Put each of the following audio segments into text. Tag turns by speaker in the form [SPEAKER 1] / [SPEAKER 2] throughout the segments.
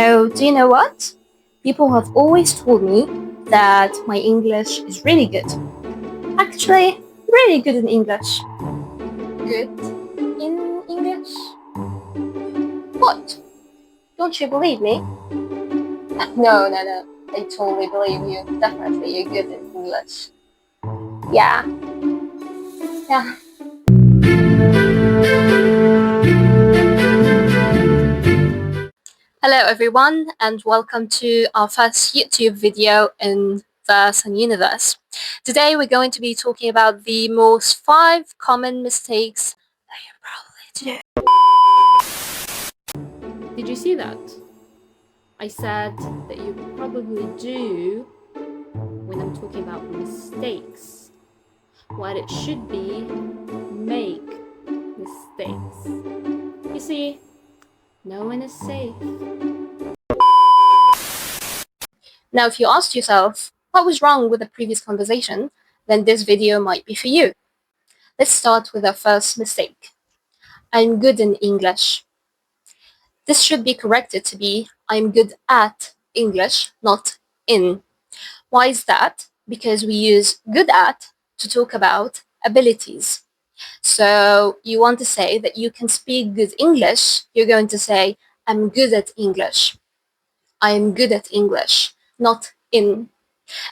[SPEAKER 1] Oh, do you know what? People have always told me that my English is really good. Actually, really good in English. Good in English? What? Don't you believe me? No. I totally believe you. Definitely, you're good in English. Yeah. Hello everyone and welcome to our first YouTube video in Verse and Universe. Today we're going to be talking about the most 5 common mistakes that you probably do. Did you see that? I said that you probably do when I'm talking about mistakes. What it should be, make mistakes. You see, no one is safe. Now, if you asked yourself, what was wrong with the previous conversation, then this video might be for you. Let's start with our first mistake. I'm good in English. This should be corrected to be, I'm good at English, not in. Why is that? Because we use good at to talk about abilities. So you want to say that you can speak good English, you're going to say, I'm good at English. I'm good at English, not in.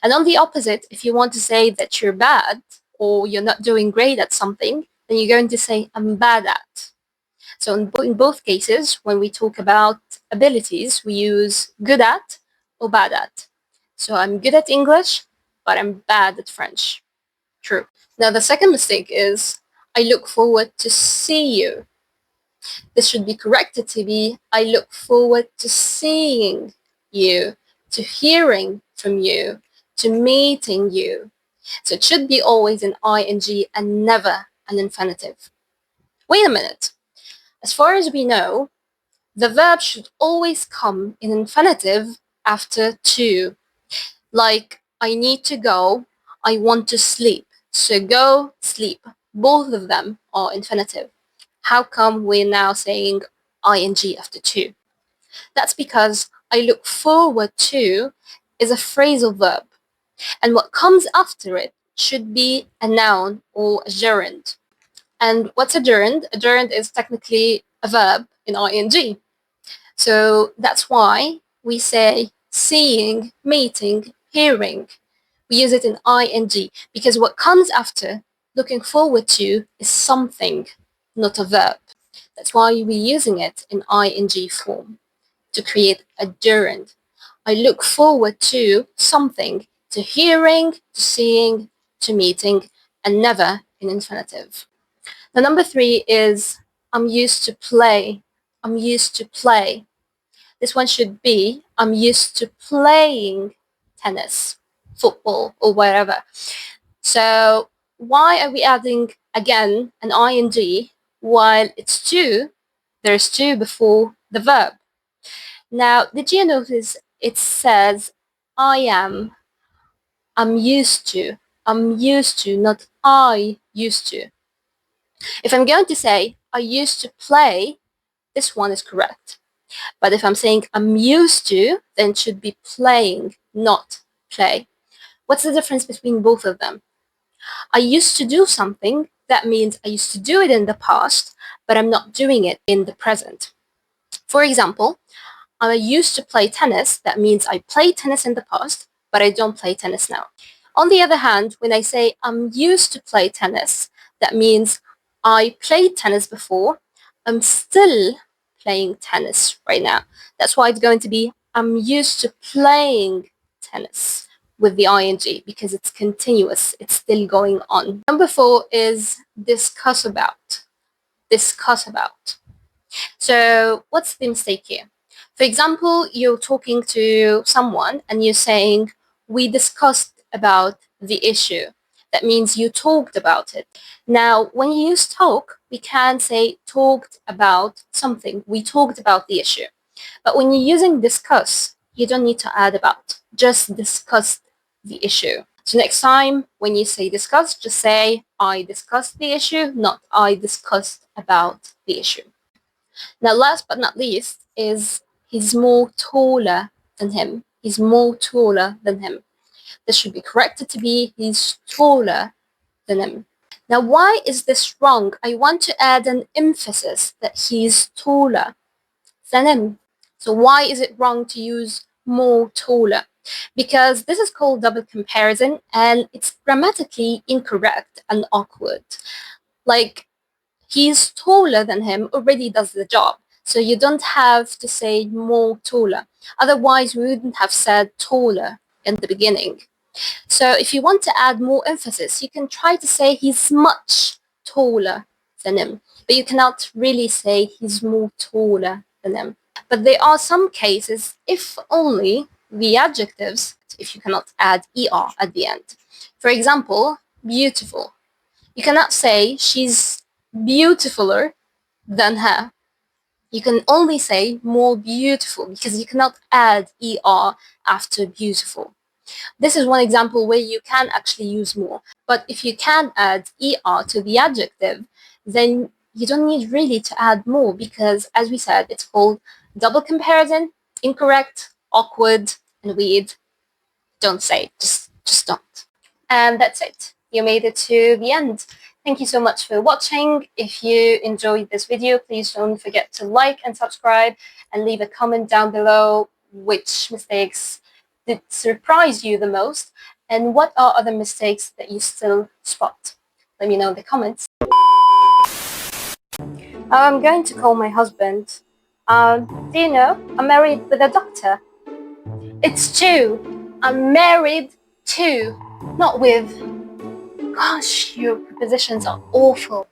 [SPEAKER 1] And on the opposite, if you want to say that you're bad or you're not doing great at something, then you're going to say, I'm bad at. So in both cases, when we talk about abilities, we use good at or bad at. So I'm good at English, but I'm bad at French. True. Now the second mistake is, I look forward to see you. This should be corrected to be, I look forward to seeing you, to hearing from you, to meeting you. So it should be always an ing and never an infinitive. Wait a minute. As far as we know, the verb should always come in infinitive after to. Like, I need to go, I want to sleep. So go, sleep. Both of them are infinitive. How come we're now saying ing after to? That's because I look forward to is a phrasal verb. And what comes after it should be a noun or a gerund. And what's a gerund? A gerund is technically a verb in ing. So that's why we say seeing, meeting, hearing. We use it in ing because what comes after looking forward to is something, not a verb. That's why we're using it in ing form to create a gerund. I look forward to something, to hearing, to seeing, to meeting, and never in infinitive. The number 3 is I'm used to play. I'm used to play. This one should be I'm used to playing tennis, football, or whatever. So why are we adding again an ing while it's to? There's to before the verb. Now, did you notice it says I am, I'm used to, not I used to. If I'm going to say I used to play, this one is correct. But if I'm saying I'm used to, then it should be playing, not play. What's the difference between both of them? I used to do something, that means I used to do it in the past, but I'm not doing it in the present. For example, I used to play tennis, that means I played tennis in the past, but I don't play tennis now. On the other hand, when I say I'm used to play tennis, that means I played tennis before, I'm still playing tennis right now. That's why it's going to be I'm used to playing tennis with the ing because it's continuous, it's still going on. Number 4 is discuss about. Discuss about. So what's the mistake here? For example, you're talking to someone and you're saying, we discussed about the issue. That means you talked about it. Now, when you use talk, we can say talked about something. We talked about the issue. But when you're using discuss, you don't need to add about. Just discussed the issue. So next time when you say discuss, just say I discussed the issue, not I discussed about the issue. Now, last but not least is He's more taller than him. He's more taller than him. This should be corrected to be he's taller than him. Now, why is this wrong? I want to add an emphasis that he's taller than him. So why is it wrong to use more taller? Because this is called double comparison and it's grammatically incorrect and awkward. Like, he's taller than him already does the job. So you don't have to say more taller. Otherwise, we wouldn't have said taller in the beginning. So if you want to add more emphasis, you can try to say he's much taller than him, but you cannot really say he's more taller than him. But there are some cases, if only the adjectives, if you cannot add er at the end. For example, beautiful. You cannot say she's beautifuler than her. You can only say more beautiful because you cannot add er after beautiful. This is one example where you can actually use more. But if you can add er to the adjective, then you don't need really to add more because, as we said, it's called double comparison, incorrect, awkward, and weird. Don't say, just don't. And that's it. You made it to the end. Thank you so much for watching. If you enjoyed this video, please don't forget to like and subscribe and leave a comment down below which mistakes did surprise you the most and what are other mistakes that you still spot. Let me know in the comments. I'm going to call my husband. Do you know, I'm married with a doctor. It's two. I'm married to, not with. Gosh, your prepositions are awful.